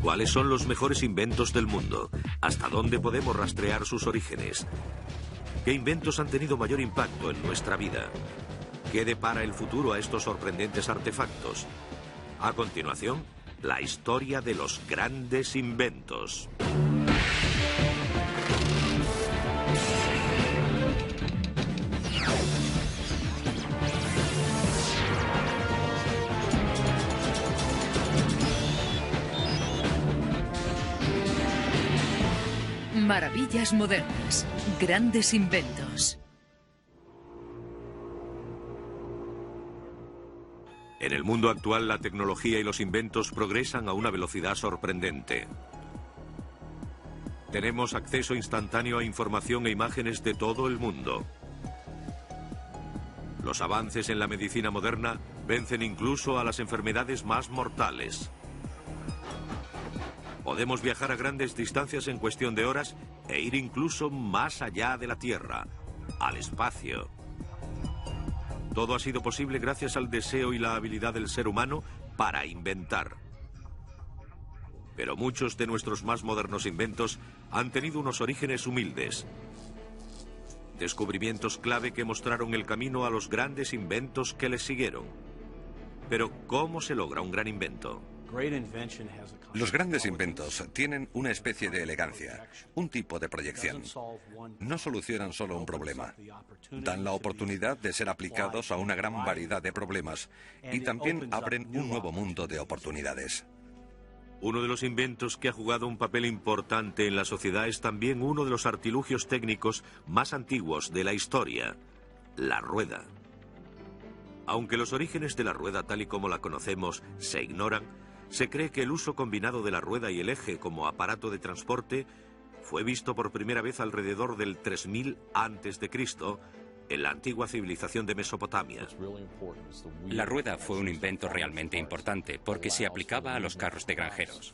¿Cuáles son los mejores inventos del mundo? ¿Hasta dónde podemos rastrear sus orígenes? ¿Qué inventos han tenido mayor impacto en nuestra vida? ¿Qué depara el futuro a estos sorprendentes artefactos? A continuación, la historia de los grandes inventos. Maravillas modernas. Grandes inventos. En el mundo actual, la tecnología y los inventos progresan a una velocidad sorprendente. Tenemos acceso instantáneo a información e imágenes de todo el mundo. Los avances en la medicina moderna vencen incluso a las enfermedades más mortales. Podemos viajar a grandes distancias en cuestión de horas e ir incluso más allá de la Tierra, al espacio. Todo ha sido posible gracias al deseo y la habilidad del ser humano para inventar. Pero muchos de nuestros más modernos inventos han tenido unos orígenes humildes. Descubrimientos clave que mostraron el camino a los grandes inventos que les siguieron. Pero, ¿cómo se logra un gran invento? Los grandes inventos tienen una especie de elegancia, un tipo de proyección. No solucionan solo un problema, dan la oportunidad de ser aplicados a una gran variedad de problemas y también abren un nuevo mundo de oportunidades. Uno de los inventos que ha jugado un papel importante en la sociedad es también uno de los artilugios técnicos más antiguos de la historia, la rueda. Aunque los orígenes de la rueda tal y como la conocemos se ignoran, se cree que el uso combinado de la rueda y el eje como aparato de transporte fue visto por primera vez alrededor del 3000 a.C. en la antigua civilización de Mesopotamia. La rueda fue un invento realmente importante porque se aplicaba a los carros de granjeros.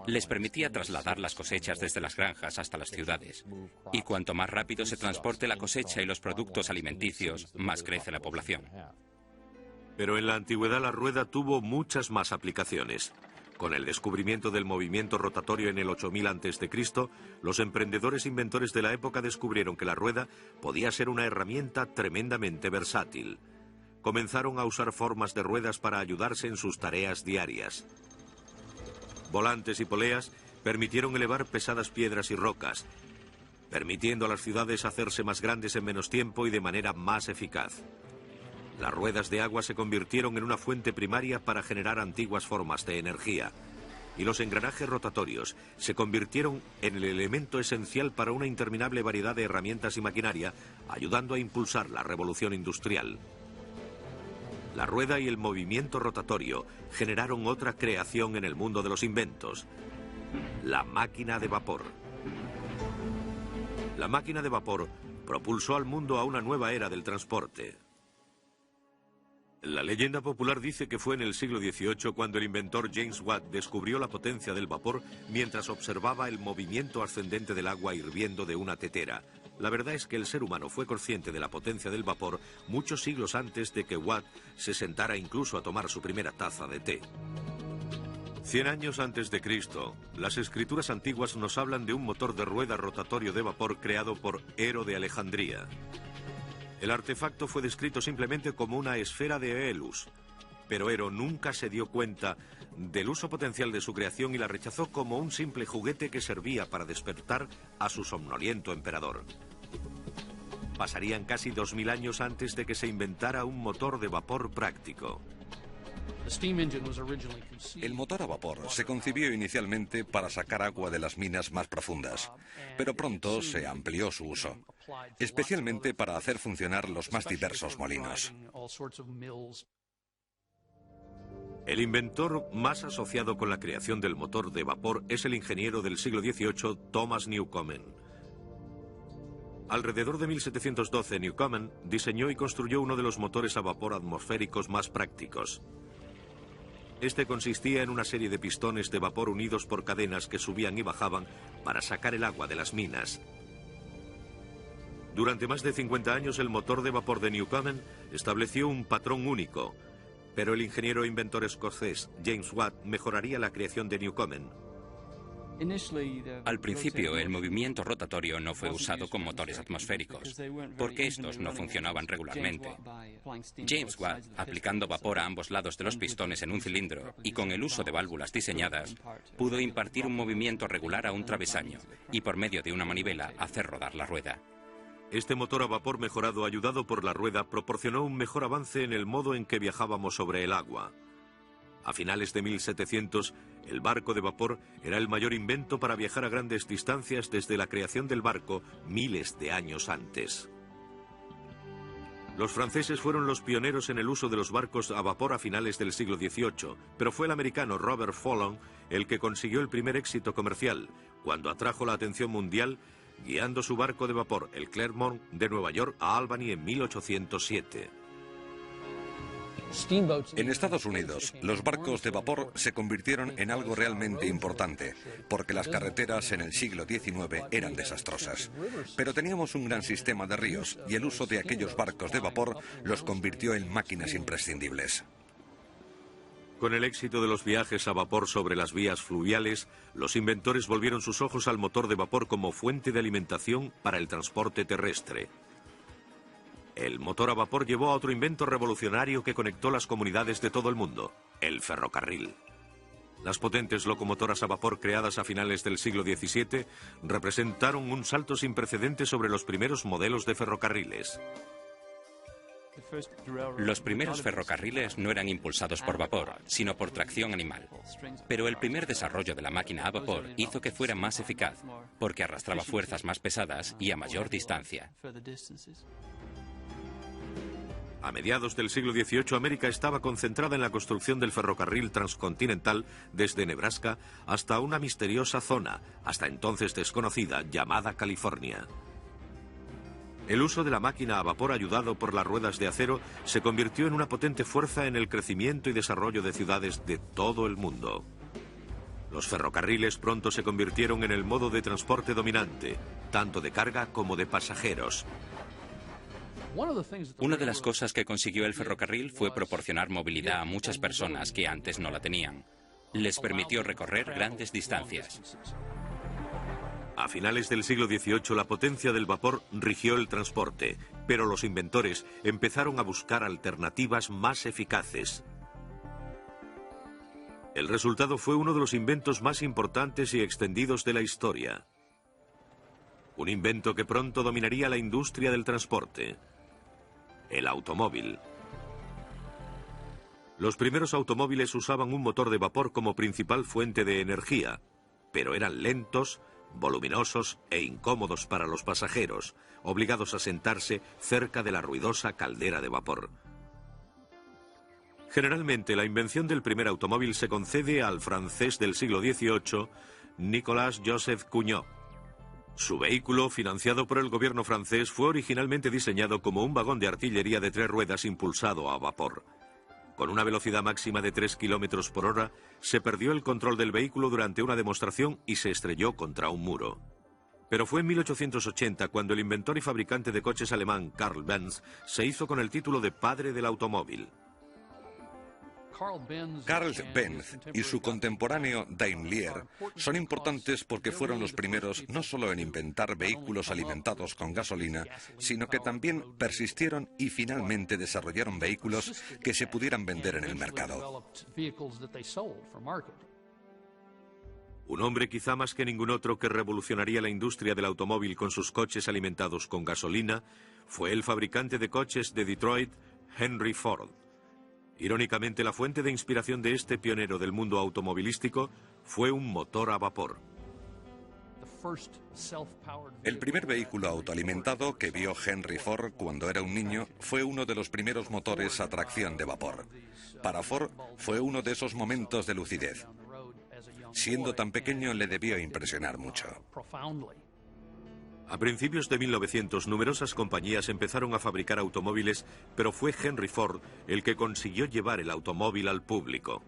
Les permitía trasladar las cosechas desde las granjas hasta las ciudades. Y cuanto más rápido se transporte la cosecha y los productos alimenticios, más crece la población. Pero en la antigüedad la rueda tuvo muchas más aplicaciones. Con el descubrimiento del movimiento rotatorio en el 8000 a.C., los emprendedores inventores de la época descubrieron que la rueda podía ser una herramienta tremendamente versátil. Comenzaron a usar formas de ruedas para ayudarse en sus tareas diarias. Volantes y poleas permitieron elevar pesadas piedras y rocas, permitiendo a las ciudades hacerse más grandes en menos tiempo y de manera más eficaz. Las ruedas de agua se convirtieron en una fuente primaria para generar antiguas formas de energía. Y los engranajes rotatorios se convirtieron en el elemento esencial para una interminable variedad de herramientas y maquinaria, ayudando a impulsar la revolución industrial. La rueda y el movimiento rotatorio generaron otra creación en el mundo de los inventos: la máquina de vapor. La máquina de vapor propulsó al mundo a una nueva era del transporte. La leyenda popular dice que fue en el siglo XVIII cuando el inventor James Watt descubrió la potencia del vapor mientras observaba el movimiento ascendente del agua hirviendo de una tetera. La verdad es que el ser humano fue consciente de la potencia del vapor muchos siglos antes de que Watt se sentara incluso a tomar su primera taza de té. 100 años antes de Cristo, las escrituras antiguas nos hablan de un motor de rueda rotatorio de vapor creado por Ero de Alejandría. El artefacto fue descrito simplemente como una esfera de Helus, pero Ero nunca se dio cuenta del uso potencial de su creación y la rechazó como un simple juguete que servía para despertar a su somnoliento emperador. Pasarían casi 2000 años antes de que se inventara un motor de vapor práctico. El motor a vapor se concibió inicialmente para sacar agua de las minas más profundas, pero pronto se amplió su uso, especialmente para hacer funcionar los más diversos molinos. El inventor más asociado con la creación del motor de vapor es el ingeniero del siglo XVIII, Thomas Newcomen. Alrededor de 1712, Newcomen diseñó y construyó uno de los motores a vapor atmosféricos más prácticos. Este consistía en una serie de pistones de vapor unidos por cadenas que subían y bajaban para sacar el agua de las minas. Durante más de 50 años el motor de vapor de Newcomen estableció un patrón único, pero el ingeniero e inventor escocés James Watt mejoraría la creación de Newcomen. Al principio, el movimiento rotatorio no fue usado con motores atmosféricos, porque estos no funcionaban regularmente. James Watt, aplicando vapor a ambos lados de los pistones en un cilindro y con el uso de válvulas diseñadas, pudo impartir un movimiento regular a un travesaño y por medio de una manivela hacer rodar la rueda. Este motor a vapor mejorado, ayudado por la rueda, proporcionó un mejor avance en el modo en que viajábamos sobre el agua. A finales de 1700, el barco de vapor era el mayor invento para viajar a grandes distancias desde la creación del barco miles de años antes. Los franceses fueron los pioneros en el uso de los barcos a vapor a finales del siglo XVIII, pero fue el americano Robert Fulton el que consiguió el primer éxito comercial, cuando atrajo la atención mundial guiando su barco de vapor, el Clermont, de Nueva York a Albany en 1807. En Estados Unidos, los barcos de vapor se convirtieron en algo realmente importante, porque las carreteras en el siglo XIX eran desastrosas. Pero teníamos un gran sistema de ríos y el uso de aquellos barcos de vapor los convirtió en máquinas imprescindibles. Con el éxito de los viajes a vapor sobre las vías fluviales, los inventores volvieron sus ojos al motor de vapor como fuente de alimentación para el transporte terrestre. El motor a vapor llevó a otro invento revolucionario que conectó las comunidades de todo el mundo, el ferrocarril. Las potentes locomotoras a vapor creadas a finales del siglo XVII representaron un salto sin precedentes sobre los primeros modelos de ferrocarriles. Los primeros ferrocarriles no eran impulsados por vapor, sino por tracción animal. Pero el primer desarrollo de la máquina a vapor hizo que fuera más eficaz, porque arrastraba fuerzas más pesadas y a mayor distancia. A mediados del siglo XVIII, América estaba concentrada en la construcción del ferrocarril transcontinental desde Nebraska hasta una misteriosa zona, hasta entonces desconocida, llamada California. El uso de la máquina a vapor ayudado por las ruedas de acero se convirtió en una potente fuerza en el crecimiento y desarrollo de ciudades de todo el mundo. Los ferrocarriles pronto se convirtieron en el modo de transporte dominante, tanto de carga como de pasajeros. Una de las cosas que consiguió el ferrocarril fue proporcionar movilidad a muchas personas que antes no la tenían. Les permitió recorrer grandes distancias. A finales del siglo XVIII, la potencia del vapor rigió el transporte, pero los inventores empezaron a buscar alternativas más eficaces. El resultado fue uno de los inventos más importantes y extendidos de la historia. Un invento que pronto dominaría la industria del transporte: el automóvil. Los primeros automóviles usaban un motor de vapor como principal fuente de energía, pero eran lentos, voluminosos e incómodos para los pasajeros, obligados a sentarse cerca de la ruidosa caldera de vapor. Generalmente, la invención del primer automóvil se concede al francés del siglo XVIII, Nicolas Joseph Cugnot. Su vehículo, financiado por el gobierno francés, fue originalmente diseñado como un vagón de artillería de 3 ruedas impulsado a vapor. Con una velocidad máxima de 3 kilómetros por hora, se perdió el control del vehículo durante una demostración y se estrelló contra un muro. Pero fue en 1880 cuando el inventor y fabricante de coches alemán Carl Benz se hizo con el título de padre del automóvil. Carl Benz y su contemporáneo Daimler son importantes porque fueron los primeros no solo en inventar vehículos alimentados con gasolina, sino que también persistieron y finalmente desarrollaron vehículos que se pudieran vender en el mercado. Un hombre quizá más que ningún otro que revolucionaría la industria del automóvil con sus coches alimentados con gasolina fue el fabricante de coches de Detroit, Henry Ford. Irónicamente, la fuente de inspiración de este pionero del mundo automovilístico fue un motor a vapor. El primer vehículo autoalimentado que vio Henry Ford cuando era un niño fue uno de los primeros motores a tracción de vapor. Para Ford fue uno de esos momentos de lucidez. Siendo tan pequeño, le debió impresionar mucho. A principios de 1900, numerosas compañías empezaron a fabricar automóviles, pero fue Henry Ford el que consiguió llevar el automóvil al público.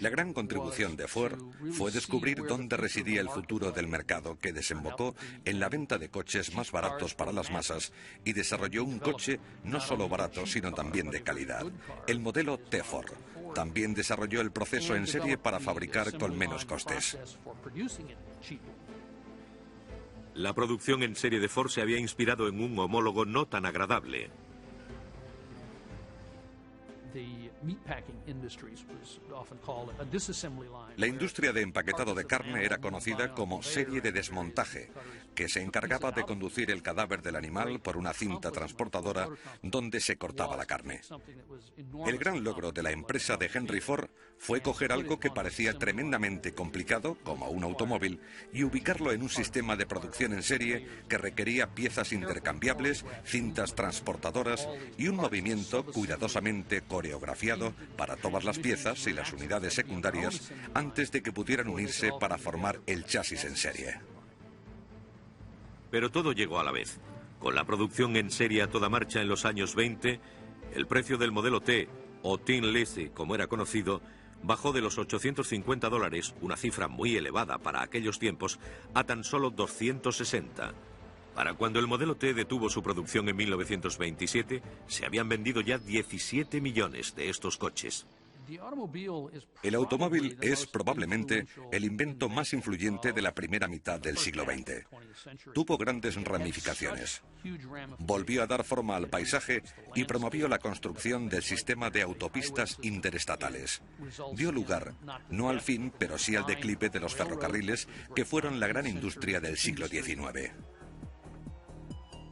La gran contribución de Ford fue descubrir dónde residía el futuro del mercado, que desembocó en la venta de coches más baratos para las masas, y desarrolló un coche no solo barato, sino también de calidad, el modelo T-Ford. También desarrolló el proceso en serie para fabricar con menos costes. La producción en serie de Ford se había inspirado en un homólogo no tan agradable. La industria de empaquetado de carne era conocida como serie de desmontaje, que se encargaba de conducir el cadáver del animal por una cinta transportadora donde se cortaba la carne. El gran logro de la empresa de Henry Ford fue coger algo que parecía tremendamente complicado, como un automóvil, y ubicarlo en un sistema de producción en serie que requería piezas intercambiables, cintas transportadoras y un movimiento cuidadosamente coreografiado para todas las piezas y las unidades secundarias antes de que pudieran unirse para formar el chasis en serie. Pero todo llegó a la vez. Con la producción en serie a toda marcha en los años 20, el precio del modelo T, o Tin Lizzy como era conocido, bajó de los $850, una cifra muy elevada para aquellos tiempos, a tan solo 260. Para cuando el modelo T detuvo su producción en 1927, se habían vendido ya 17 millones de estos coches. El automóvil es probablemente el invento más influyente de la primera mitad del siglo XX. Tuvo grandes ramificaciones. Volvió a dar forma al paisaje y promovió la construcción del sistema de autopistas interestatales. Dio lugar, no al fin, pero sí al declive de los ferrocarriles, que fueron la gran industria del siglo XIX.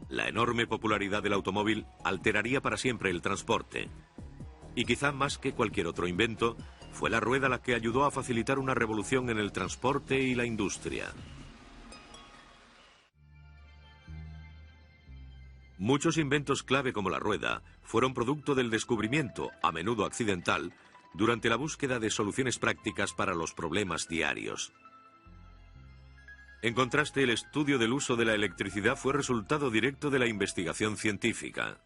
La enorme popularidad del automóvil alteraría para siempre el transporte. Y quizá más que cualquier otro invento, fue la rueda la que ayudó a facilitar una revolución en el transporte y la industria. Muchos inventos clave como la rueda fueron producto del descubrimiento, a menudo accidental, durante la búsqueda de soluciones prácticas para los problemas diarios. En contraste, el estudio del uso de la electricidad fue resultado directo de la investigación científica.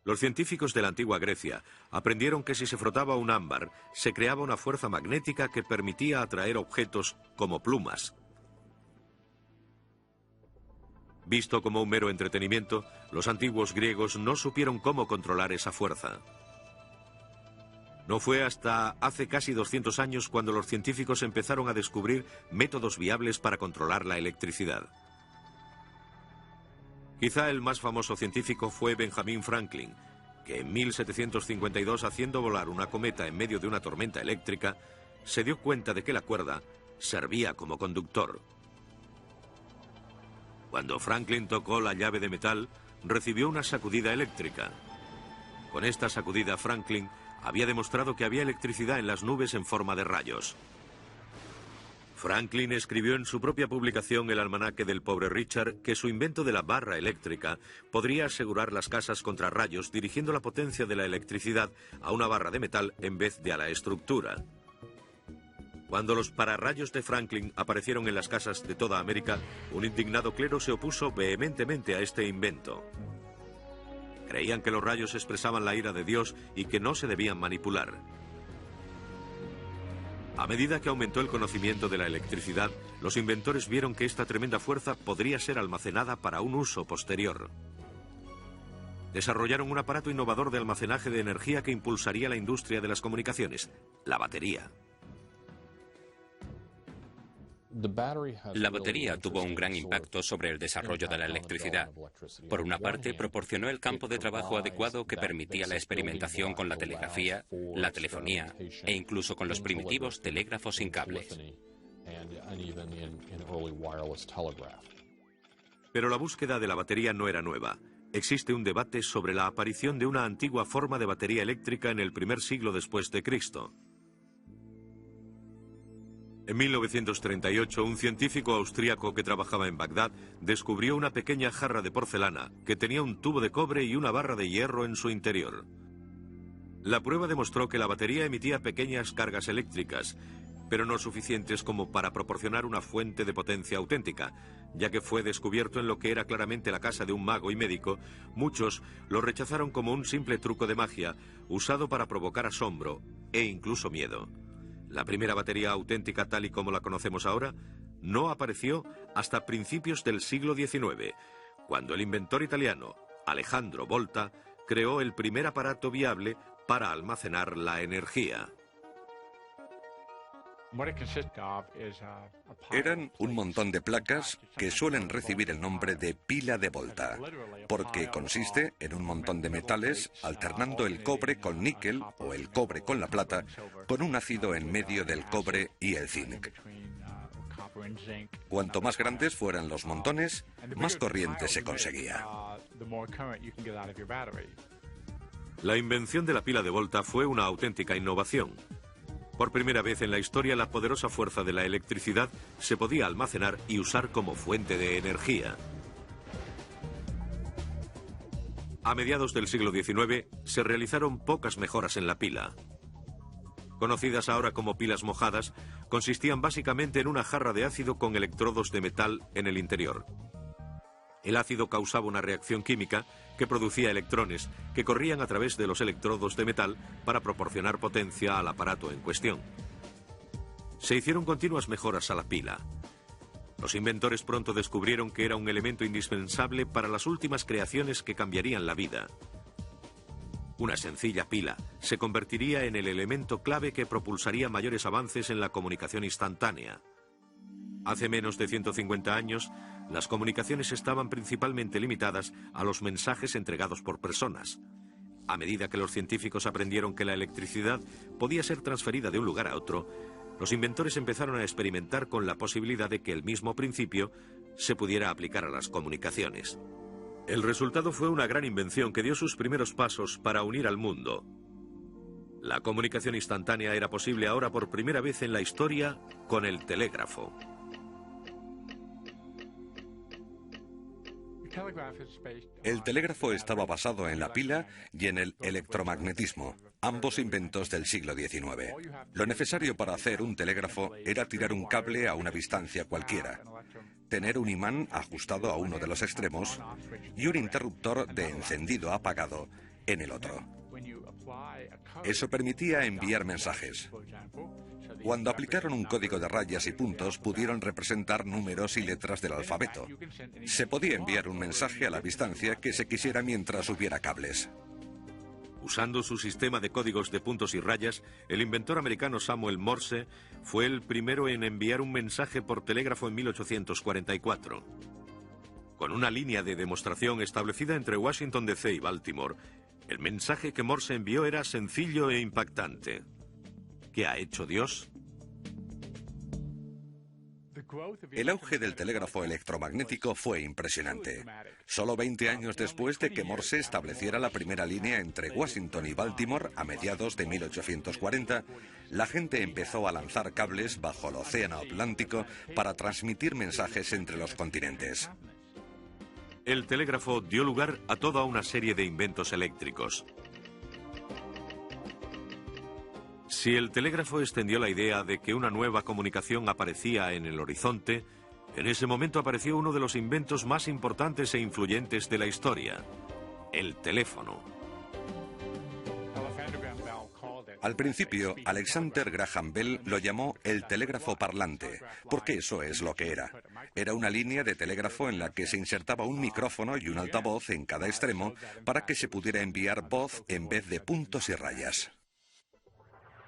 Los científicos de la antigua Grecia aprendieron que si se frotaba un ámbar, se creaba una fuerza magnética que permitía atraer objetos como plumas. Visto como un mero entretenimiento, los antiguos griegos no supieron cómo controlar esa fuerza. No fue hasta hace casi 200 años cuando los científicos empezaron a descubrir métodos viables para controlar la electricidad. Quizá el más famoso científico fue Benjamin Franklin, que en 1752, haciendo volar una cometa en medio de una tormenta eléctrica, se dio cuenta de que la cuerda servía como conductor. Cuando Franklin tocó la llave de metal, recibió una sacudida eléctrica. Con esta sacudida, Franklin había demostrado que había electricidad en las nubes en forma de rayos. Franklin escribió en su propia publicación El almanaque del pobre Richard que su invento de la barra eléctrica podría asegurar las casas contra rayos dirigiendo la potencia de la electricidad a una barra de metal en vez de a la estructura. Cuando los pararrayos de Franklin aparecieron en las casas de toda América, un indignado clero se opuso vehementemente a este invento. Creían que los rayos expresaban la ira de Dios y que no se debían manipular. A medida que aumentó el conocimiento de la electricidad, los inventores vieron que esta tremenda fuerza podría ser almacenada para un uso posterior. Desarrollaron un aparato innovador de almacenaje de energía que impulsaría la industria de las comunicaciones, la batería. La batería tuvo un gran impacto sobre el desarrollo de la electricidad. Por una parte, proporcionó el campo de trabajo adecuado que permitía la experimentación con la telegrafía, la telefonía e incluso con los primitivos telégrafos sin cables. Pero la búsqueda de la batería no era nueva. Existe un debate sobre la aparición de una antigua forma de batería eléctrica en el primer siglo después de Cristo. En 1938, un científico austríaco que trabajaba en Bagdad descubrió una pequeña jarra de porcelana que tenía un tubo de cobre y una barra de hierro en su interior. La prueba demostró que la batería emitía pequeñas cargas eléctricas, pero no suficientes como para proporcionar una fuente de potencia auténtica, ya que fue descubierto en lo que era claramente la casa de un mago y médico, muchos lo rechazaron como un simple truco de magia usado para provocar asombro e incluso miedo. La primera batería auténtica tal y como la conocemos ahora no apareció hasta principios del siglo XIX, cuando el inventor italiano Alejandro Volta creó el primer aparato viable para almacenar la energía. Eran un montón de placas que suelen recibir el nombre de pila de Volta, porque consiste en un montón de metales alternando el cobre con níquel o el cobre con la plata, con un ácido en medio del cobre y el zinc. Cuanto más grandes fueran los montones, más corriente se conseguía. La invención de la pila de Volta fue una auténtica innovación. Por primera vez en la historia, la poderosa fuerza de la electricidad se podía almacenar y usar como fuente de energía. A mediados del siglo XIX se realizaron pocas mejoras en la pila. Conocidas ahora como pilas mojadas, consistían básicamente en una jarra de ácido con electrodos de metal en el interior. El ácido causaba una reacción química que producía electrones que corrían a través de los electrodos de metal para proporcionar potencia al aparato en cuestión. Se hicieron continuas mejoras a la pila. Los inventores pronto descubrieron que era un elemento indispensable para las últimas creaciones que cambiarían la vida. Una sencilla pila se convertiría en el elemento clave que propulsaría mayores avances en la comunicación instantánea. Hace menos de 150 años, las comunicaciones estaban principalmente limitadas a los mensajes entregados por personas. A medida que los científicos aprendieron que la electricidad podía ser transferida de un lugar a otro, los inventores empezaron a experimentar con la posibilidad de que el mismo principio se pudiera aplicar a las comunicaciones. El resultado fue una gran invención que dio sus primeros pasos para unir al mundo. La comunicación instantánea era posible ahora por primera vez en la historia con el telégrafo. El telégrafo estaba basado en la pila y en el electromagnetismo, ambos inventos del siglo XIX. Lo necesario para hacer un telégrafo era tirar un cable a una distancia cualquiera, tener un imán ajustado a uno de los extremos y un interruptor de encendido-apagado en el otro. Eso permitía enviar mensajes. Cuando aplicaron un código de rayas y puntos, pudieron representar números y letras del alfabeto. Se podía enviar un mensaje a la distancia que se quisiera mientras hubiera cables. Usando su sistema de códigos de puntos y rayas, el inventor americano Samuel Morse fue el primero en enviar un mensaje por telégrafo en 1844. Con una línea de demostración establecida entre Washington D.C. y Baltimore, el mensaje que Morse envió era sencillo e impactante. ¿Qué ha hecho Dios? El auge del telégrafo electromagnético fue impresionante. Solo 20 años después de que Morse estableciera la primera línea entre Washington y Baltimore a mediados de 1840, la gente empezó a lanzar cables bajo el océano Atlántico para transmitir mensajes entre los continentes. El telégrafo dio lugar a toda una serie de inventos eléctricos. Si el telégrafo extendió la idea de que una nueva comunicación aparecía en el horizonte, en ese momento apareció uno de los inventos más importantes e influyentes de la historia: el teléfono. Al principio, Alexander Graham Bell lo llamó el telégrafo parlante, porque eso es lo que era. Era una línea de telégrafo en la que se insertaba un micrófono y un altavoz en cada extremo para que se pudiera enviar voz en vez de puntos y rayas.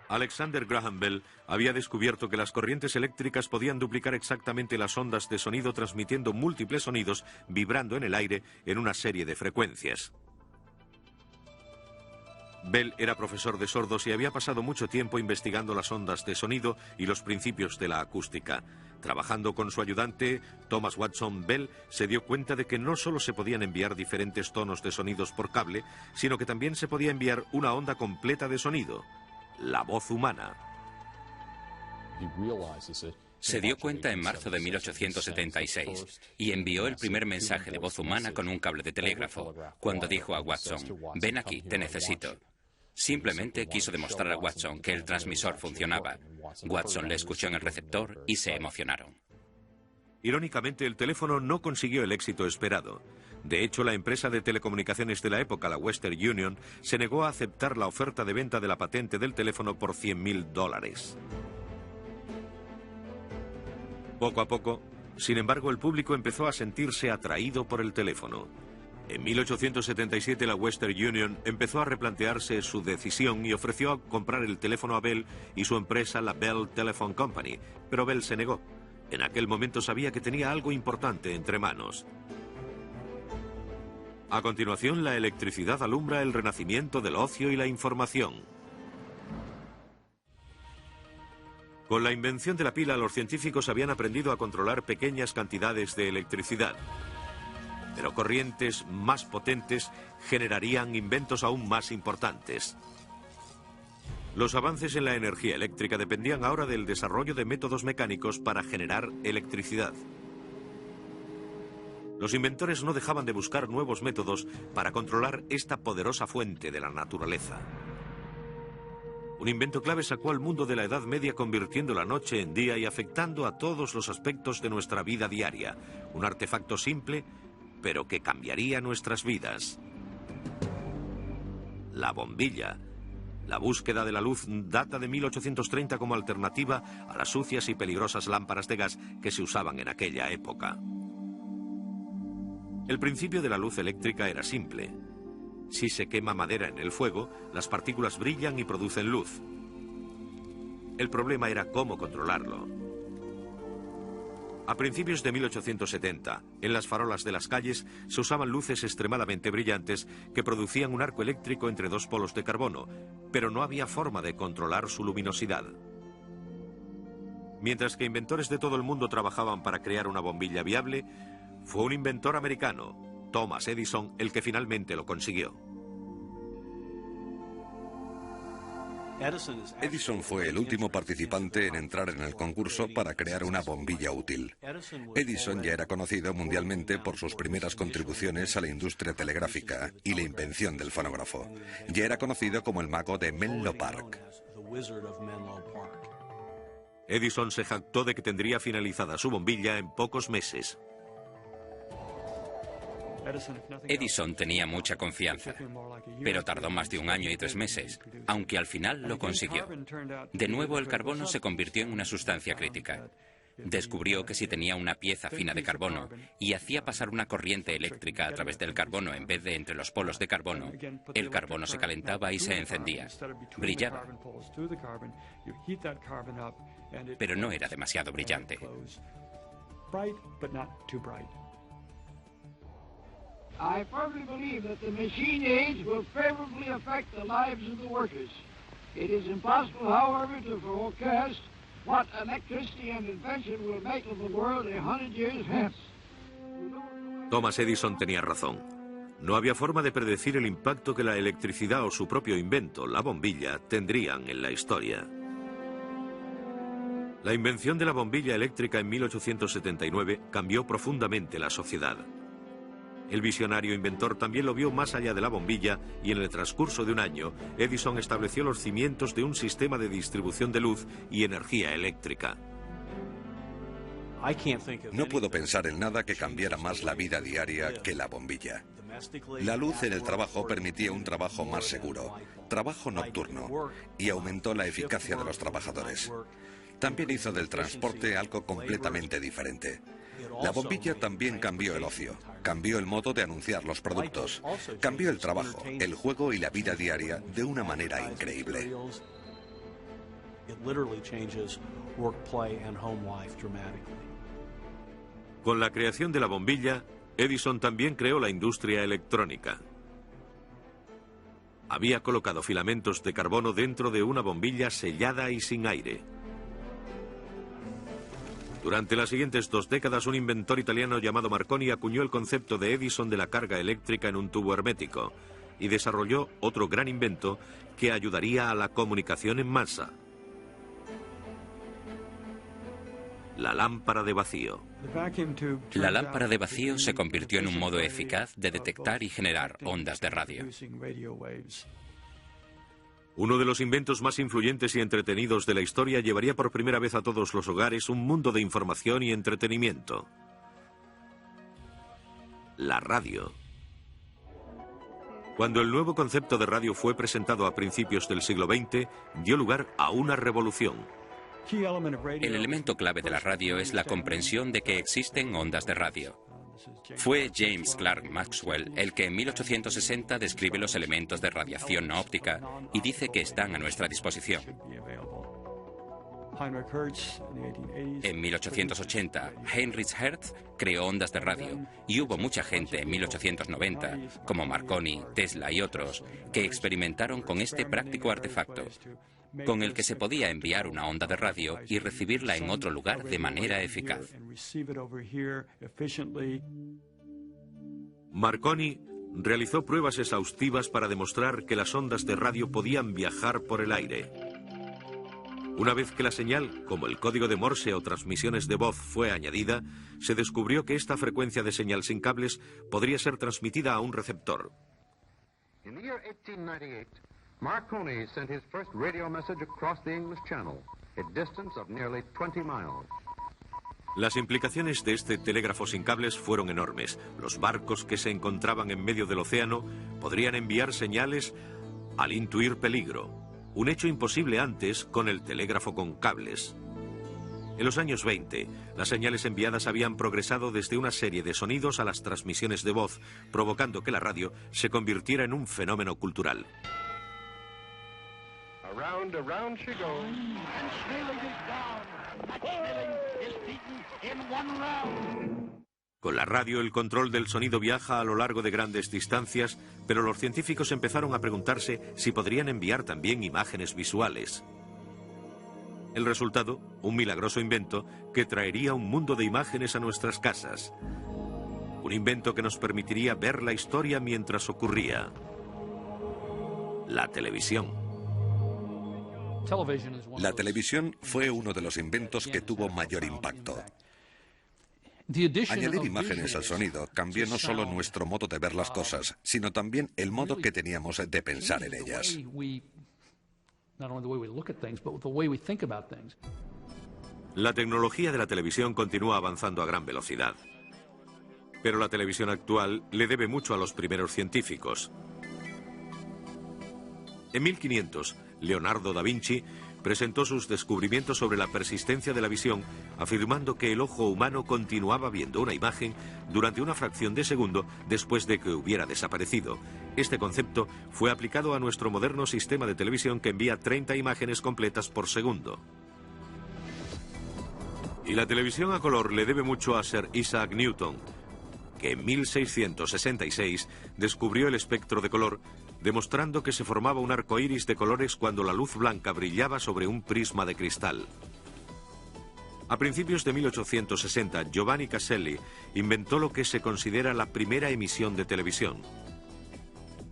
Alexander Graham Bell había descubierto que las corrientes eléctricas podían duplicar exactamente las ondas de sonido, transmitiendo múltiples sonidos vibrando en el aire en una serie de frecuencias. Bell era profesor de sordos y había pasado mucho tiempo investigando las ondas de sonido y los principios de la acústica. Trabajando con su ayudante, Thomas Watson, Bell se dio cuenta de que no solo se podían enviar diferentes tonos de sonidos por cable, sino que también se podía enviar una onda completa de sonido: la voz humana. Se dio cuenta en marzo de 1876 y envió el primer mensaje de voz humana con un cable de telégrafo, cuando dijo a Watson: «Ven aquí, te necesito». Simplemente quiso demostrar a Watson que el transmisor funcionaba. Watson le escuchó en el receptor y se emocionaron. Irónicamente, el teléfono no consiguió el éxito esperado. De hecho, la empresa de telecomunicaciones de la época, la Western Union, se negó a aceptar la oferta de venta de la patente del teléfono por $100.000. Poco a poco, sin embargo, el público empezó a sentirse atraído por el teléfono. En 1877 la Western Union empezó a replantearse su decisión y ofreció comprar el teléfono a Bell y su empresa, la Bell Telephone Company, pero Bell se negó. En aquel momento sabía que tenía algo importante entre manos. A continuación, la electricidad alumbra el renacimiento del ocio y la información. Con la invención de la pila, los científicos habían aprendido a controlar pequeñas cantidades de electricidad. Pero corrientes más potentes generarían inventos aún más importantes. Los avances en la energía eléctrica dependían ahora del desarrollo de métodos mecánicos para generar electricidad. Los inventores no dejaban de buscar nuevos métodos para controlar esta poderosa fuente de la naturaleza. Un invento clave sacó al mundo de la Edad Media, convirtiendo la noche en día y afectando a todos los aspectos de nuestra vida diaria. Un artefacto simple, pero que cambiaría nuestras vidas. La bombilla. La búsqueda de la luz data de 1830 como alternativa a las sucias y peligrosas lámparas de gas que se usaban en aquella época. El principio de la luz eléctrica era simple. Si se quema madera en el fuego, las partículas brillan y producen luz. El problema era cómo controlarlo. A principios de 1870, en las farolas de las calles se usaban luces extremadamente brillantes que producían un arco eléctrico entre dos polos de carbono, pero no había forma de controlar su luminosidad. Mientras que inventores de todo el mundo trabajaban para crear una bombilla viable, fue un inventor americano, Thomas Edison, el que finalmente lo consiguió. Edison fue el último participante en entrar en el concurso para crear una bombilla útil. Edison ya era conocido mundialmente por sus primeras contribuciones a la industria telegráfica y la invención del fonógrafo. Ya era conocido como el mago de Menlo Park. Edison se jactó de que tendría finalizada su bombilla en pocos meses. Edison tenía mucha confianza, pero tardó más de 1 año y 3 meses, aunque al final lo consiguió. De nuevo, el carbono se convirtió en una sustancia crítica. Descubrió que si tenía una pieza fina de carbono y hacía pasar una corriente eléctrica a través del carbono en vez de entre los polos de carbono, el carbono se calentaba y se encendía. Brillaba. Pero no era demasiado brillante. I firmly believe that the machine age will favorably affect the lives of the workers. It is impossible, however, to forecast what electricity and invention will make of the world 100 years hence. Thomas Edison tenía razón. No había forma de predecir el impacto que la electricidad o su propio invento, la bombilla, tendrían en la historia. La invención de la bombilla eléctrica en 1879 cambió profundamente la sociedad. El visionario inventor también lo vio más allá de la bombilla y en el transcurso de 1 año, Edison estableció los cimientos de un sistema de distribución de luz y energía eléctrica. No puedo pensar en nada que cambiara más la vida diaria que la bombilla. La luz en el trabajo permitía un trabajo más seguro, trabajo nocturno, y aumentó la eficacia de los trabajadores. También hizo del transporte algo completamente diferente. La bombilla también cambió el ocio, cambió el modo de anunciar los productos, cambió el trabajo, el juego y la vida diaria de una manera increíble. Con la creación de la bombilla, Edison también creó la industria electrónica. Había colocado filamentos de carbono dentro de una bombilla sellada y sin aire. Durante las siguientes 2 décadas, un inventor italiano llamado Marconi acuñó el concepto de Edison de la carga eléctrica en un tubo hermético y desarrolló otro gran invento que ayudaría a la comunicación en masa: la lámpara de vacío. La lámpara de vacío se convirtió en un modo eficaz de detectar y generar ondas de radio. Uno de los inventos más influyentes y entretenidos de la historia llevaría por primera vez a todos los hogares un mundo de información y entretenimiento. La radio. Cuando el nuevo concepto de radio fue presentado a principios del siglo XX, dio lugar a una revolución. El elemento clave de la radio es la comprensión de que existen ondas de radio. Fue James Clerk Maxwell el que en 1860 describe los elementos de radiación no óptica y dice que están a nuestra disposición. En 1880, Heinrich Hertz creó ondas de radio y hubo mucha gente en 1890, como Marconi, Tesla y otros, que experimentaron con este práctico artefacto, con el que se podía enviar una onda de radio y recibirla en otro lugar de manera eficaz. Marconi realizó pruebas exhaustivas para demostrar que las ondas de radio podían viajar por el aire. Una vez que la señal, como el código de Morse o transmisiones de voz, fue añadida, se descubrió que esta frecuencia de señal sin cables podría ser transmitida a un receptor. In the year 1898, Marconi sent his first radio message across the English Channel, a distance of nearly 20 miles. Las implicaciones de este telégrafo sin cables fueron enormes. Los barcos que se encontraban en medio del océano podrían enviar señales al intuir peligro, un hecho imposible antes con el telégrafo con cables. En los años 20, las señales enviadas habían progresado desde una serie de sonidos a las transmisiones de voz, provocando que la radio se convirtiera en un fenómeno cultural. Around, around she goes. And Staley is down. Max Staley is beaten in one round. Con la radio, el control del sonido viaja a lo largo de grandes distancias, pero los científicos empezaron a preguntarse si podrían enviar también imágenes visuales. El resultado, un milagroso invento que traería un mundo de imágenes a nuestras casas. Un invento que nos permitiría ver la historia mientras ocurría. La televisión. La televisión fue uno de los inventos que tuvo mayor impacto. Añadir imágenes al sonido cambió no solo nuestro modo de ver las cosas, sino también el modo que teníamos de pensar en ellas. La tecnología de la televisión continúa avanzando a gran velocidad. Pero la televisión actual le debe mucho a los primeros científicos. En 1500, Leonardo da Vinci presentó sus descubrimientos sobre la persistencia de la visión, afirmando que el ojo humano continuaba viendo una imagen durante una fracción de segundo después de que hubiera desaparecido. Este concepto fue aplicado a nuestro moderno sistema de televisión que envía 30 imágenes completas por segundo. Y la televisión a color le debe mucho a Sir Isaac Newton, que en 1666 descubrió el espectro de color, demostrando que se formaba un arco iris de colores cuando la luz blanca brillaba sobre un prisma de cristal. A principios de 1860, Giovanni Caselli inventó lo que se considera la primera emisión de televisión.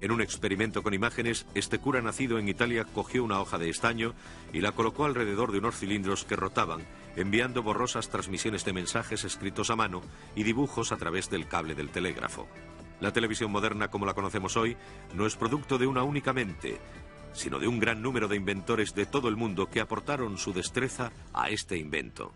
En un experimento con imágenes, este cura nacido en Italia cogió una hoja de estaño y la colocó alrededor de unos cilindros que rotaban, enviando borrosas transmisiones de mensajes escritos a mano y dibujos a través del cable del telégrafo. La televisión moderna, como la conocemos hoy, no es producto de una única mente, sino de un gran número de inventores de todo el mundo que aportaron su destreza a este invento.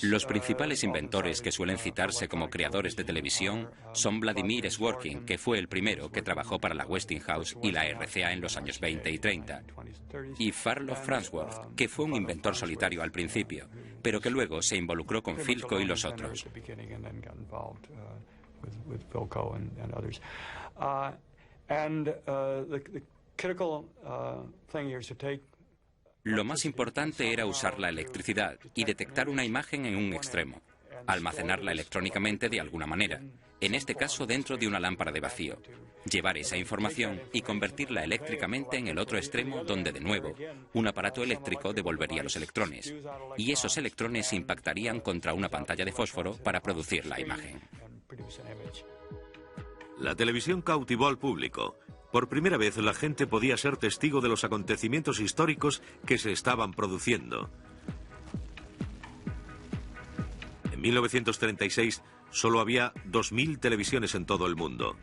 Los principales inventores que suelen citarse como creadores de televisión son Vladimir Sworkin, que fue el primero que trabajó para la Westinghouse y la RCA en los años 20 y 30, y Farlow Farnsworth, que fue un inventor solitario al principio, pero que luego se involucró con Philco y los otros. Lo más importante era usar la electricidad y detectar una imagen en un extremo, almacenarla electrónicamente de alguna manera, en este caso dentro de una lámpara de vacío, llevar esa información y convertirla eléctricamente en el otro extremo donde, de nuevo, un aparato eléctrico devolvería los electrones, y esos electrones impactarían contra una pantalla de fósforo para producir la imagen. La televisión cautivó al público. Por primera vez la gente podía ser testigo de los acontecimientos históricos que se estaban produciendo. En 1936 solo había 2000 televisiones en todo el mundo.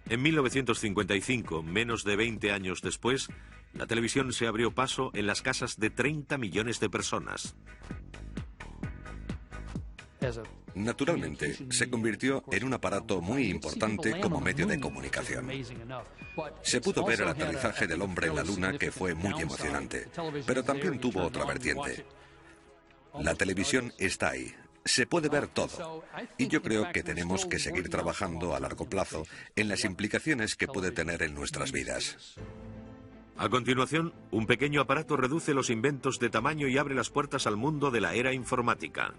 En 1955, menos de 20 años después, la televisión se abrió paso en las casas de 30 millones de personas. Naturalmente, se convirtió en un aparato muy importante como medio de comunicación. Se pudo ver el aterrizaje del hombre en la Luna, que fue muy emocionante, pero también tuvo otra vertiente. La televisión está ahí. Se puede ver todo. Y yo creo que tenemos que seguir trabajando a largo plazo en las implicaciones que puede tener en nuestras vidas. A continuación, un pequeño aparato reduce los inventos de tamaño y abre las puertas al mundo de la era informática.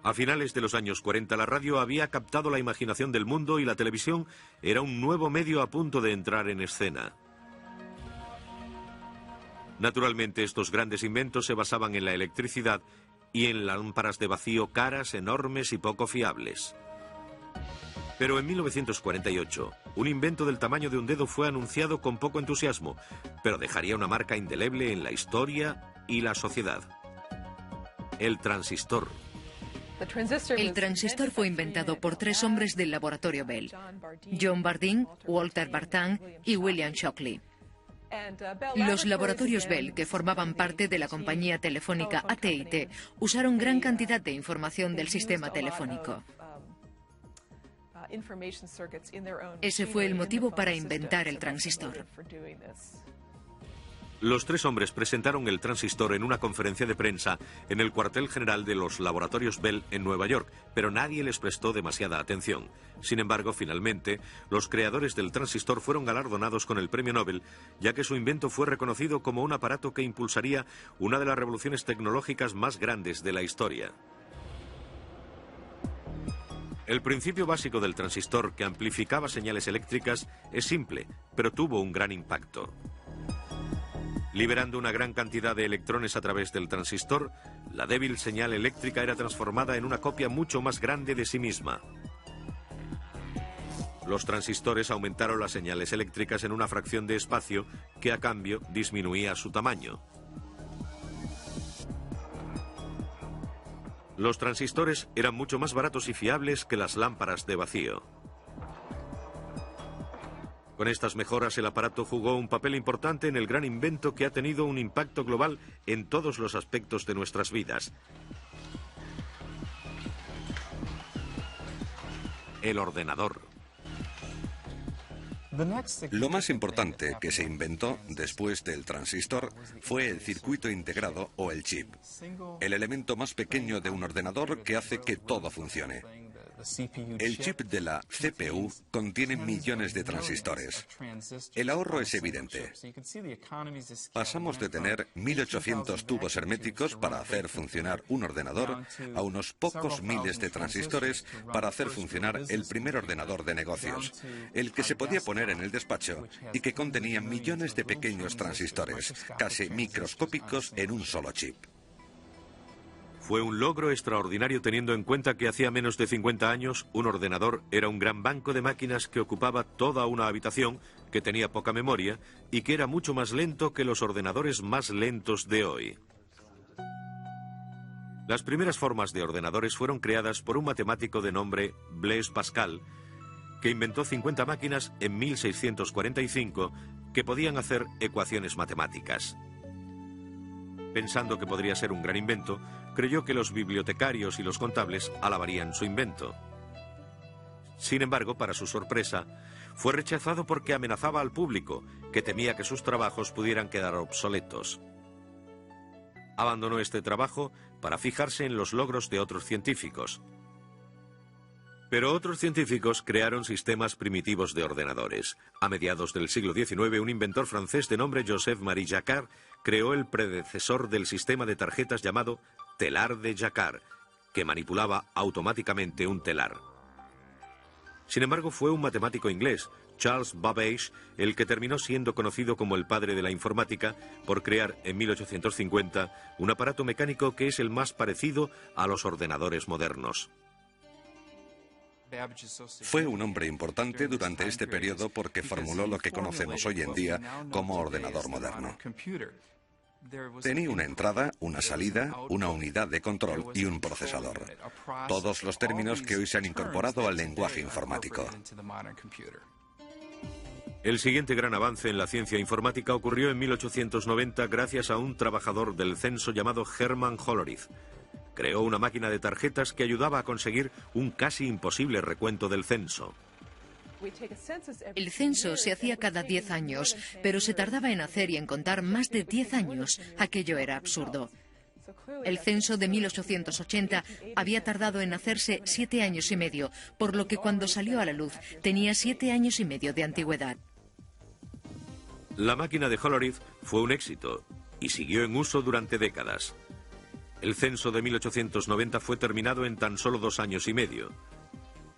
A finales de los años 40, la radio había captado la imaginación del mundo y la televisión era un nuevo medio a punto de entrar en escena. Naturalmente, estos grandes inventos se basaban en la electricidad y en lámparas de vacío caras, enormes y poco fiables. Pero en 1948, un invento del tamaño de un dedo fue anunciado con poco entusiasmo, pero dejaría una marca indeleble en la historia y la sociedad. El transistor. El transistor fue inventado por 3 hombres del laboratorio Bell: John Bardeen, Walter Bartan y William Shockley. Los laboratorios Bell, que formaban parte de la compañía telefónica AT&T, usaron gran cantidad de información del sistema telefónico. Ese fue el motivo para inventar el transistor. Los 3 hombres presentaron el transistor en una conferencia de prensa en el cuartel general de los laboratorios Bell en Nueva York, pero nadie les prestó demasiada atención. Sin embargo, finalmente, los creadores del transistor fueron galardonados con el premio Nobel, ya que su invento fue reconocido como un aparato que impulsaría una de las revoluciones tecnológicas más grandes de la historia. El principio básico del transistor, que amplificaba señales eléctricas, es simple, pero tuvo un gran impacto. Liberando una gran cantidad de electrones a través del transistor, la débil señal eléctrica era transformada en una copia mucho más grande de sí misma. Los transistores aumentaron las señales eléctricas en una fracción de espacio que a cambio disminuía su tamaño. Los transistores eran mucho más baratos y fiables que las lámparas de vacío. Con estas mejoras, el aparato jugó un papel importante en el gran invento que ha tenido un impacto global en todos los aspectos de nuestras vidas: el ordenador. Lo más importante que se inventó después del transistor fue el circuito integrado o el chip, el elemento más pequeño de un ordenador que hace que todo funcione. El chip de la CPU contiene millones de transistores. El ahorro es evidente. Pasamos de tener 1800 tubos herméticos para hacer funcionar un ordenador a unos pocos miles de transistores para hacer funcionar el primer ordenador de negocios, el que se podía poner en el despacho y que contenía millones de pequeños transistores, casi microscópicos en un solo chip. Fue un logro extraordinario teniendo en cuenta que hacía menos de 50 años un ordenador era un gran banco de máquinas que ocupaba toda una habitación, que tenía poca memoria y que era mucho más lento que los ordenadores más lentos de hoy. Las primeras formas de ordenadores fueron creadas por un matemático de nombre Blaise Pascal, que inventó 50 máquinas en 1645 que podían hacer ecuaciones matemáticas. Pensando que podría ser un gran invento, creyó que los bibliotecarios y los contables alabarían su invento. Sin embargo, para su sorpresa, fue rechazado porque amenazaba al público, que temía que sus trabajos pudieran quedar obsoletos. Abandonó este trabajo para fijarse en los logros de otros científicos. Pero otros científicos crearon sistemas primitivos de ordenadores. A mediados del siglo XIX, un inventor francés de nombre Joseph-Marie Jacquard creó el predecesor del sistema de tarjetas llamado telar de Jacquard, que manipulaba automáticamente un telar. Sin embargo, fue un matemático inglés, Charles Babbage, el que terminó siendo conocido como el padre de la informática por crear en 1850 un aparato mecánico que es el más parecido a los ordenadores modernos. Fue un hombre importante durante este periodo porque formuló lo que conocemos hoy en día como ordenador moderno. Tenía una entrada, una salida, una unidad de control y un procesador. Todos los términos que hoy se han incorporado al lenguaje informático. El siguiente gran avance en la ciencia informática ocurrió en 1890 gracias a un trabajador del censo llamado Hermann Hollerith. Creó una máquina de tarjetas que ayudaba a conseguir un casi imposible recuento del censo. El censo se hacía cada 10 años, pero se tardaba en hacer y en contar más de 10 años. Aquello era absurdo. El censo de 1880 había tardado en hacerse 7 años y medio, por lo que cuando salió a la luz tenía 7 años y medio de antigüedad. La máquina de Hollerith fue un éxito y siguió en uso durante décadas. El censo de 1890 fue terminado en tan solo 2 años y medio.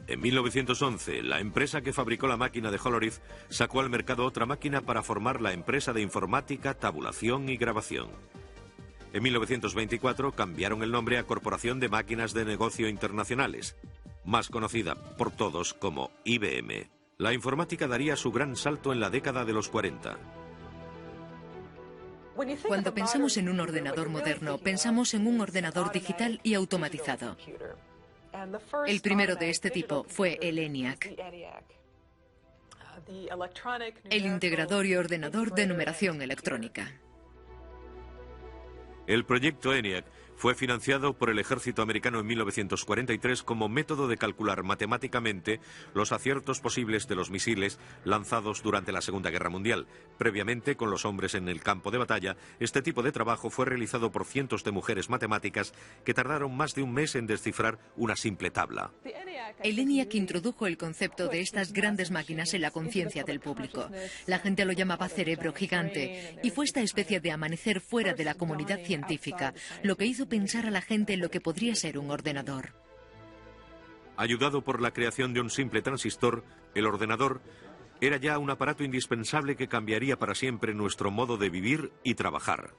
En 1911, la empresa que fabricó la máquina de Hollerith sacó al mercado otra máquina para formar la empresa de informática, tabulación y grabación. En 1924 cambiaron el nombre a Corporación de Máquinas de Negocio Internacionales, más conocida por todos como IBM. La informática daría su gran salto en la década de los 40. Cuando pensamos en un ordenador moderno, pensamos en un ordenador digital y automatizado. El primero de este tipo fue el ENIAC, el integrador y ordenador de numeración electrónica. El proyecto ENIAC fue financiado por el ejército americano en 1943 como método de calcular matemáticamente los aciertos posibles de los misiles lanzados durante la Segunda Guerra Mundial. Previamente, con los hombres en el campo de batalla, este tipo de trabajo fue realizado por cientos de mujeres matemáticas que tardaron más de un mes en descifrar una simple tabla. El ENIAC introdujo el concepto de estas grandes máquinas en la conciencia del público. La gente lo llamaba cerebro gigante, y fue esta especie de amanecer fuera de la comunidad científica lo que hizo pensar a la gente en lo que podría ser un ordenador. Ayudado por la creación de un simple transistor, el ordenador era ya un aparato indispensable que cambiaría para siempre nuestro modo de vivir y trabajar.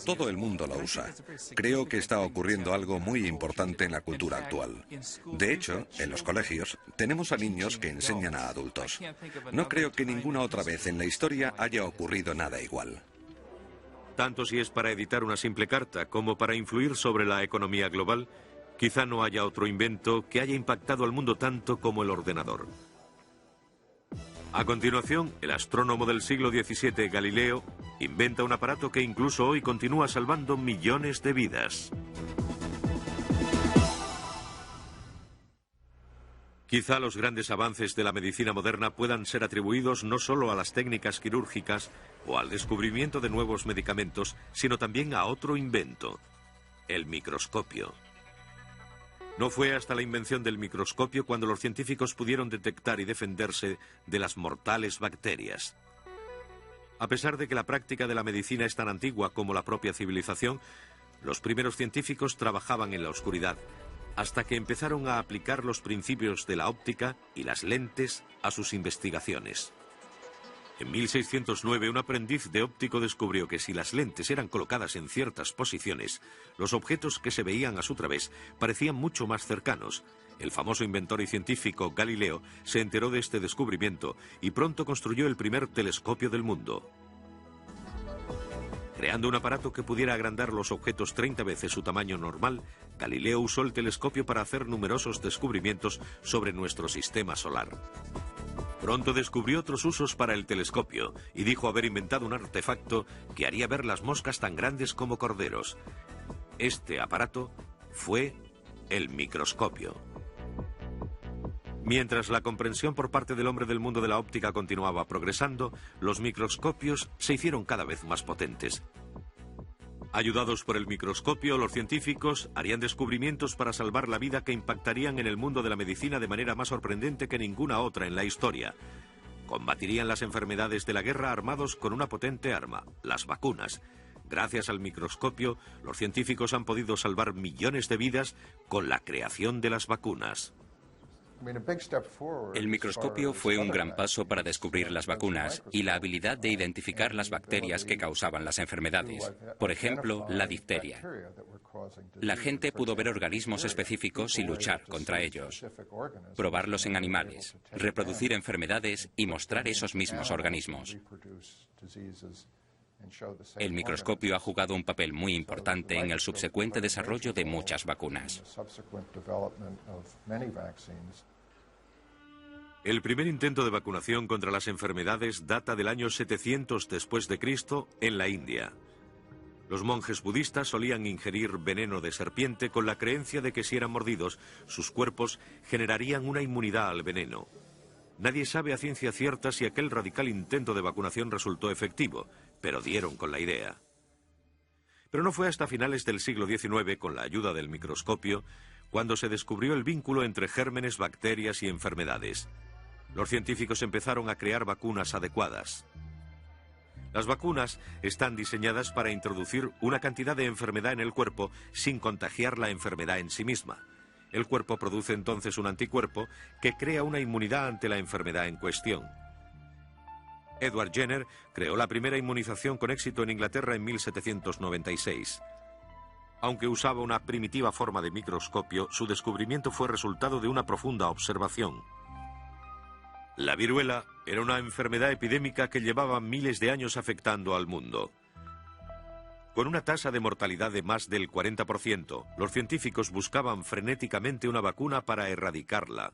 Todo el mundo lo usa. Creo que está ocurriendo algo muy importante en la cultura actual. De hecho, en los colegios tenemos a niños que enseñan a adultos. No creo que ninguna otra vez en la historia haya ocurrido nada igual. Tanto si es para editar una simple carta como para influir sobre la economía global, quizá no haya otro invento que haya impactado al mundo tanto como el ordenador. A continuación, el astrónomo del siglo XVII, Galileo, inventa un aparato que incluso hoy continúa salvando millones de vidas. Quizá los grandes avances de la medicina moderna puedan ser atribuidos no solo a las técnicas quirúrgicas o al descubrimiento de nuevos medicamentos, sino también a otro invento, el microscopio. No fue hasta la invención del microscopio cuando los científicos pudieron detectar y defenderse de las mortales bacterias. A pesar de que la práctica de la medicina es tan antigua como la propia civilización, los primeros científicos trabajaban en la oscuridad, hasta que empezaron a aplicar los principios de la óptica y las lentes a sus investigaciones. En 1609, un aprendiz de óptico descubrió que si las lentes eran colocadas en ciertas posiciones, los objetos que se veían a su través parecían mucho más cercanos. El famoso inventor y científico Galileo se enteró de este descubrimiento y pronto construyó el primer telescopio del mundo. Creando un aparato que pudiera agrandar los objetos 30 veces su tamaño normal, Galileo usó el telescopio para hacer numerosos descubrimientos sobre nuestro sistema solar. Pronto descubrió otros usos para el telescopio y dijo haber inventado un artefacto que haría ver las moscas tan grandes como corderos. Este aparato fue el microscopio. Mientras la comprensión por parte del hombre del mundo de la óptica continuaba progresando, los microscopios se hicieron cada vez más potentes. Ayudados por el microscopio, los científicos harían descubrimientos para salvar la vida que impactarían en el mundo de la medicina de manera más sorprendente que ninguna otra en la historia. Combatirían las enfermedades de la guerra armados con una potente arma, las vacunas. Gracias al microscopio, los científicos han podido salvar millones de vidas con la creación de las vacunas. El microscopio fue un gran paso para descubrir las vacunas y la habilidad de identificar las bacterias que causaban las enfermedades. Por ejemplo, la difteria. La gente pudo ver organismos específicos y luchar contra ellos, probarlos en animales, reproducir enfermedades y mostrar esos mismos organismos. El microscopio ha jugado un papel muy importante en el subsecuente desarrollo de muchas vacunas. El primer intento de vacunación contra las enfermedades data del año 700 después de Cristo en la India. Los monjes budistas solían ingerir veneno de serpiente con la creencia de que si eran mordidos, sus cuerpos generarían una inmunidad al veneno. Nadie sabe a ciencia cierta si aquel radical intento de vacunación resultó efectivo, pero dieron con la idea. Pero no fue hasta finales del siglo XIX, con la ayuda del microscopio, cuando se descubrió el vínculo entre gérmenes, bacterias y enfermedades. Los científicos empezaron a crear vacunas adecuadas. Las vacunas están diseñadas para introducir una cantidad de enfermedad en el cuerpo sin contagiar la enfermedad en sí misma. El cuerpo produce entonces un anticuerpo que crea una inmunidad ante la enfermedad en cuestión. Edward Jenner creó la primera inmunización con éxito en Inglaterra en 1796. Aunque usaba una primitiva forma de microscopio, su descubrimiento fue resultado de una profunda observación. La viruela era una enfermedad epidémica que llevaba miles de años afectando al mundo. Con una tasa de mortalidad de más del 40%, los científicos buscaban frenéticamente una vacuna para erradicarla.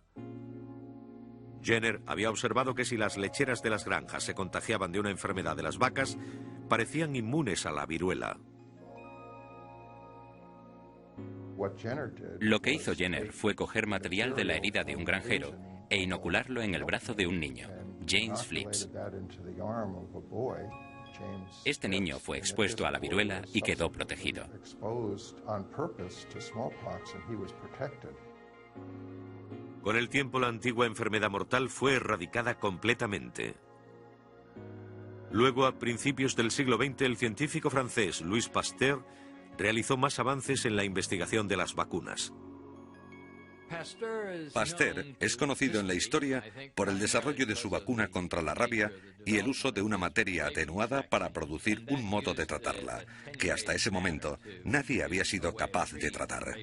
Jenner había observado que si las lecheras de las granjas se contagiaban de una enfermedad de las vacas, parecían inmunes a la viruela. Lo que hizo Jenner fue coger material de la herida de un granjero e inocularlo en el brazo de un niño, James Phillips. Este niño fue expuesto a la viruela y quedó protegido. Con el tiempo, la antigua enfermedad mortal fue erradicada completamente. Luego, a principios del siglo XX, el científico francés Louis Pasteur realizó más avances en la investigación de las vacunas. Pasteur es conocido en la historia por el desarrollo de su vacuna contra la rabia y el uso de una materia atenuada para producir un modo de tratarla, que hasta ese momento nadie había sido capaz de tratar.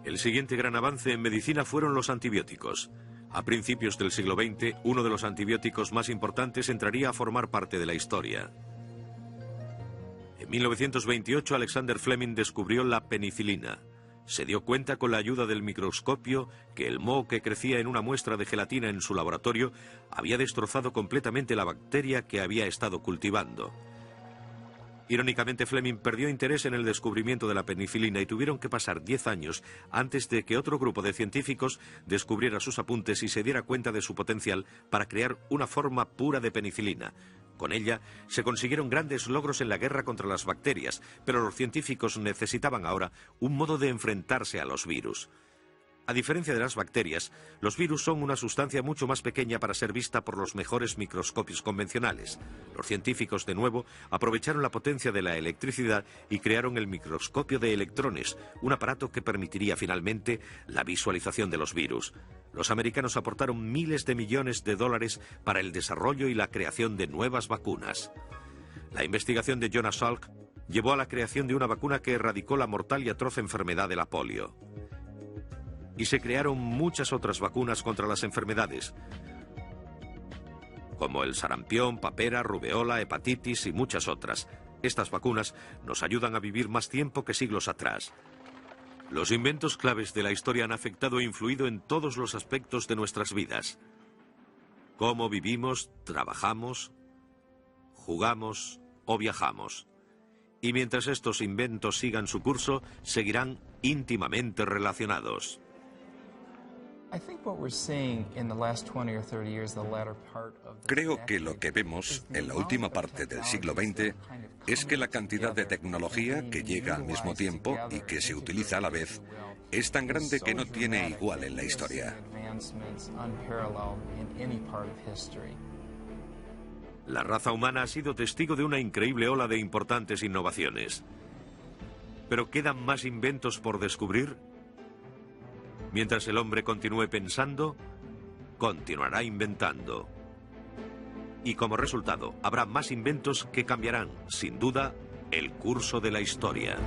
El siguiente gran avance en medicina fueron los antibióticos. A principios del siglo XX, uno de los antibióticos más importantes entraría a formar parte de la historia. En 1928, Alexander Fleming descubrió la penicilina. Se dio cuenta con la ayuda del microscopio que el moho que crecía en una muestra de gelatina en su laboratorio había destrozado completamente la bacteria que había estado cultivando. Irónicamente, Fleming perdió interés en el descubrimiento de la penicilina y tuvieron que pasar 10 años antes de que otro grupo de científicos descubriera sus apuntes y se diera cuenta de su potencial para crear una forma pura de penicilina. Con ella se consiguieron grandes logros en la guerra contra las bacterias, pero los científicos necesitaban ahora un modo de enfrentarse a los virus. A diferencia de las bacterias, los virus son una sustancia mucho más pequeña para ser vista por los mejores microscopios convencionales. Los científicos, de nuevo, aprovecharon la potencia de la electricidad y crearon el microscopio de electrones, un aparato que permitiría finalmente la visualización de los virus. Los americanos aportaron miles de millones de dólares para el desarrollo y la creación de nuevas vacunas. La investigación de Jonas Salk llevó a la creación de una vacuna que erradicó la mortal y atroz enfermedad de la polio. Y se crearon muchas otras vacunas contra las enfermedades, como el sarampión, papera, rubeola, hepatitis y muchas otras. Estas vacunas nos ayudan a vivir más tiempo que siglos atrás. Los inventos claves de la historia han afectado e influido en todos los aspectos de nuestras vidas. Cómo vivimos, trabajamos, jugamos o viajamos. Y mientras estos inventos sigan su curso, seguirán íntimamente relacionados. Creo que lo que vemos en la última parte del siglo XX es que la cantidad de tecnología que llega al mismo tiempo y que se utiliza a la vez es tan grande que no tiene igual en la historia. La raza humana ha sido testigo de una increíble ola de importantes innovaciones. ¿Pero quedan más inventos por descubrir? Mientras el hombre continúe pensando, continuará inventando. Y como resultado, habrá más inventos que cambiarán, sin duda, el curso de la historia.